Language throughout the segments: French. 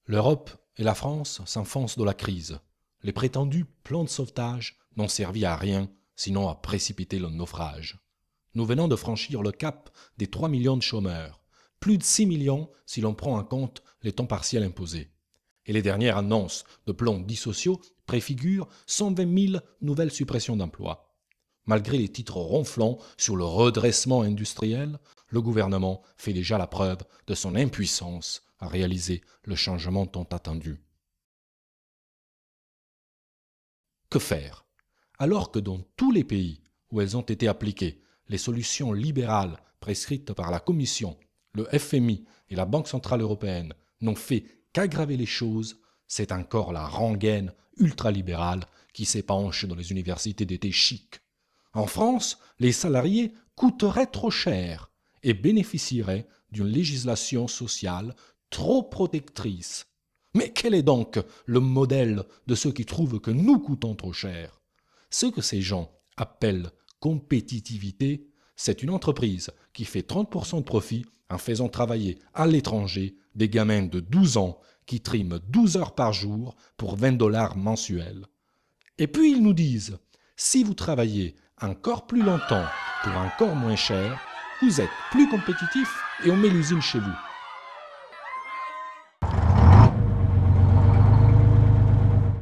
L'Europe et la France s'enfoncent dans la crise. Les prétendus plans de sauvetage n'ont servi à rien, sinon à précipiter le naufrage. Nous venons de franchir le cap des 3 millions de chômeurs, plus de 6 millions si l'on prend en compte les temps partiels imposés. Et les dernières annonces de plans dits sociaux préfigurent 120 000 nouvelles suppressions d'emplois. Malgré les titres ronflants sur le redressement industriel, le gouvernement fait déjà la preuve de son impuissance à réaliser le changement tant attendu. Que faire? Alors que dans tous les pays où elles ont été appliquées, les solutions libérales prescrites par la Commission, le FMI et la Banque centrale européenne n'ont fait qu'aggraver les choses, c'est encore la rengaine ultralibérale qui s'épanche dans les universités d'été chic. En France, les salariés coûteraient trop cher et bénéficieraient d'une législation sociale trop protectrice. Mais quel est donc le modèle de ceux qui trouvent que nous coûtons trop cher? Ce que ces gens appellent compétitivité, c'est une entreprise qui fait 30% de profit en faisant travailler à l'étranger des gamins de 12 ans qui triment 12 heures par jour pour 20 $ mensuels. Et puis ils nous disent, si vous travaillez encore plus longtemps pour encore moins cher, vous êtes plus compétitif et on met l'usine chez vous.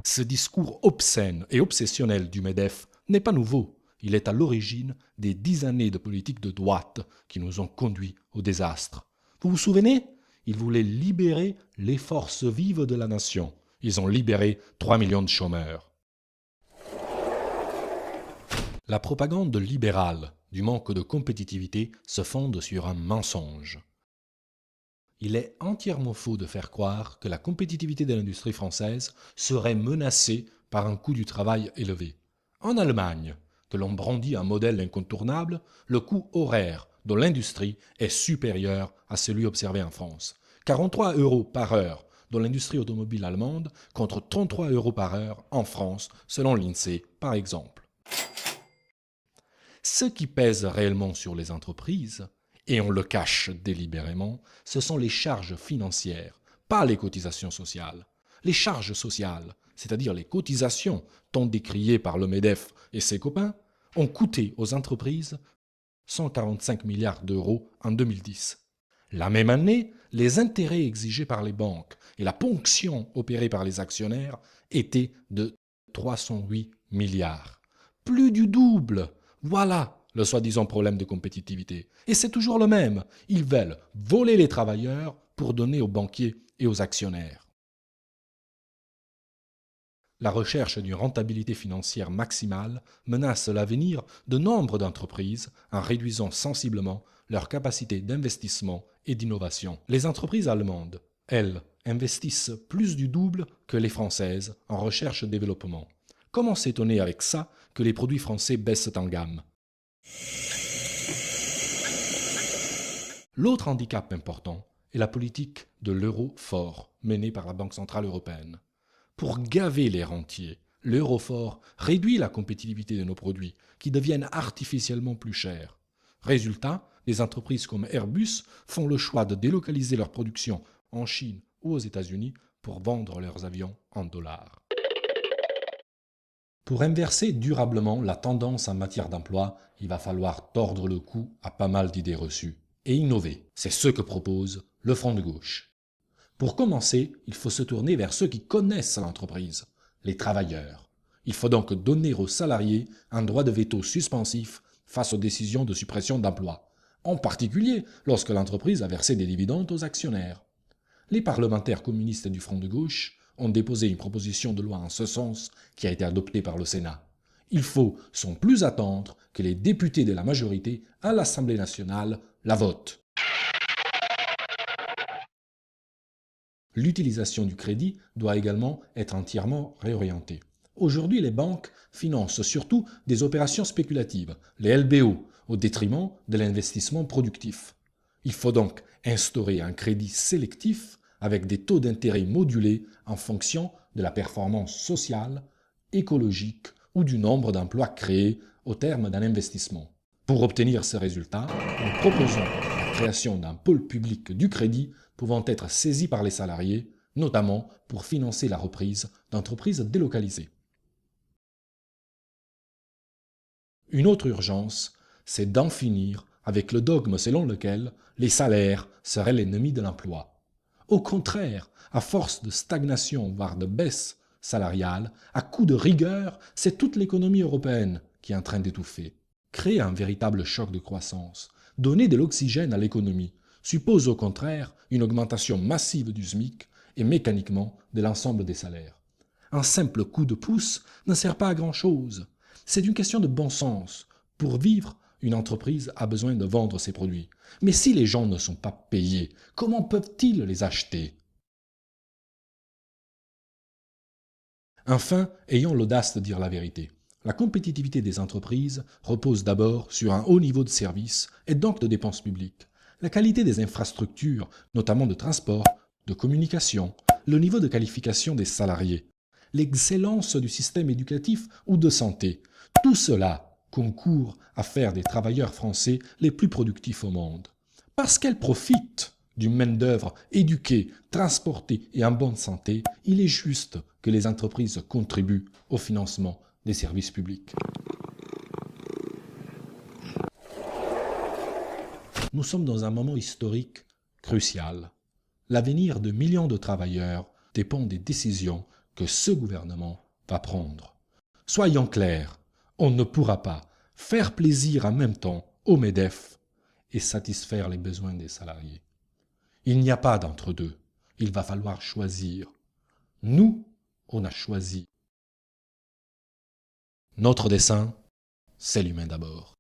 Ce discours obscène et obsessionnel du MEDEF n'est pas nouveau. Il est à l'origine des 10 années de politique de droite qui nous ont conduits au désastre. Vous vous souvenez? Ils voulaient libérer les forces vives de la nation. Ils ont libéré 3 millions de chômeurs. La propagande libérale du manque de compétitivité se fonde sur un mensonge. Il est entièrement faux de faire croire que la compétitivité de l'industrie française serait menacée par un coût du travail élevé. En Allemagne, que l'on brandit un modèle incontournable, le coût horaire de l'industrie est supérieur à celui observé en France. 43 € par heure dans l'industrie automobile allemande contre 33 € par heure en France, selon l'INSEE par exemple. Ce qui pèse réellement sur les entreprises, et on le cache délibérément, ce sont les charges financières, pas les cotisations sociales. Les charges sociales, c'est-à-dire les cotisations tant décriées par le MEDEF et ses copains, ont coûté aux entreprises 145 milliards d'euros en 2010. La même année, les intérêts exigés par les banques et la ponction opérée par les actionnaires étaient de 308 milliards. Plus du double. Voilà le soi-disant problème de compétitivité. Et c'est toujours le même. Ils veulent voler les travailleurs pour donner aux banquiers et aux actionnaires. La recherche d'une rentabilité financière maximale menace l'avenir de nombre d'entreprises en réduisant sensiblement leur capacité d'investissement et d'innovation. Les entreprises allemandes, elles, investissent plus du double que les françaises en recherche-développement. Comment s'étonner avec ça que les produits français baissent en gamme? L'autre handicap important est la politique de l'euro fort menée par la Banque centrale européenne. Pour gaver les rentiers, l'euro fort réduit la compétitivité de nos produits qui deviennent artificiellement plus chers. Résultat, des entreprises comme Airbus font le choix de délocaliser leur production en Chine ou aux États-Unis pour vendre leurs avions en dollars. Pour inverser durablement la tendance en matière d'emploi, il va falloir tordre le cou à pas mal d'idées reçues et innover. C'est ce que propose le Front de gauche. Pour commencer, il faut se tourner vers ceux qui connaissent l'entreprise, les travailleurs. Il faut donc donner aux salariés un droit de veto suspensif face aux décisions de suppression d'emplois, en particulier lorsque l'entreprise a versé des dividendes aux actionnaires. Les parlementaires communistes du Front de gauche ont déposé une proposition de loi en ce sens qui a été adoptée par le Sénat. Il faut, sans plus attendre, que les députés de la majorité à l'Assemblée nationale la votent. L'utilisation du crédit doit également être entièrement réorientée. Aujourd'hui, les banques financent surtout des opérations spéculatives, les LBO, au détriment de l'investissement productif. Il faut donc instaurer un crédit sélectif avec des taux d'intérêt modulés en fonction de la performance sociale, écologique ou du nombre d'emplois créés au terme d'un investissement. Pour obtenir ces résultats, nous proposons la création d'un pôle public du crédit pouvant être saisi par les salariés, notamment pour financer la reprise d'entreprises délocalisées. Une autre urgence, c'est d'en finir avec le dogme selon lequel les salaires seraient l'ennemi de l'emploi. Au contraire, à force de stagnation, voire de baisse salariale, à coup de rigueur, c'est toute l'économie européenne qui est en train d'étouffer. Créer un véritable choc de croissance, donner de l'oxygène à l'économie, suppose au contraire une augmentation massive du SMIC et mécaniquement de l'ensemble des salaires. Un simple coup de pouce ne sert pas à grand-chose. C'est une question de bon sens. Pour vivre, une entreprise a besoin de vendre ses produits. Mais si les gens ne sont pas payés, comment peuvent-ils les acheter? Enfin, ayons l'audace de dire la vérité. La compétitivité des entreprises repose d'abord sur un haut niveau de service et donc de dépenses publiques. La qualité des infrastructures, notamment de transport, de communication, le niveau de qualification des salariés, l'excellence du système éducatif ou de santé, tout cela concourt à faire des travailleurs français les plus productifs au monde. Parce qu'elles profitent d'une main-d'œuvre éduquée, transportée et en bonne santé, il est juste que les entreprises contribuent au financement des services publics. Nous sommes dans un moment historique crucial. L'avenir de millions de travailleurs dépend des décisions que ce gouvernement va prendre. Soyons clairs, on ne pourra pas faire plaisir en même temps au MEDEF et satisfaire les besoins des salariés. Il n'y a pas d'entre-deux. Il va falloir choisir. Nous, on a choisi. Notre dessein, c'est l'humain d'abord.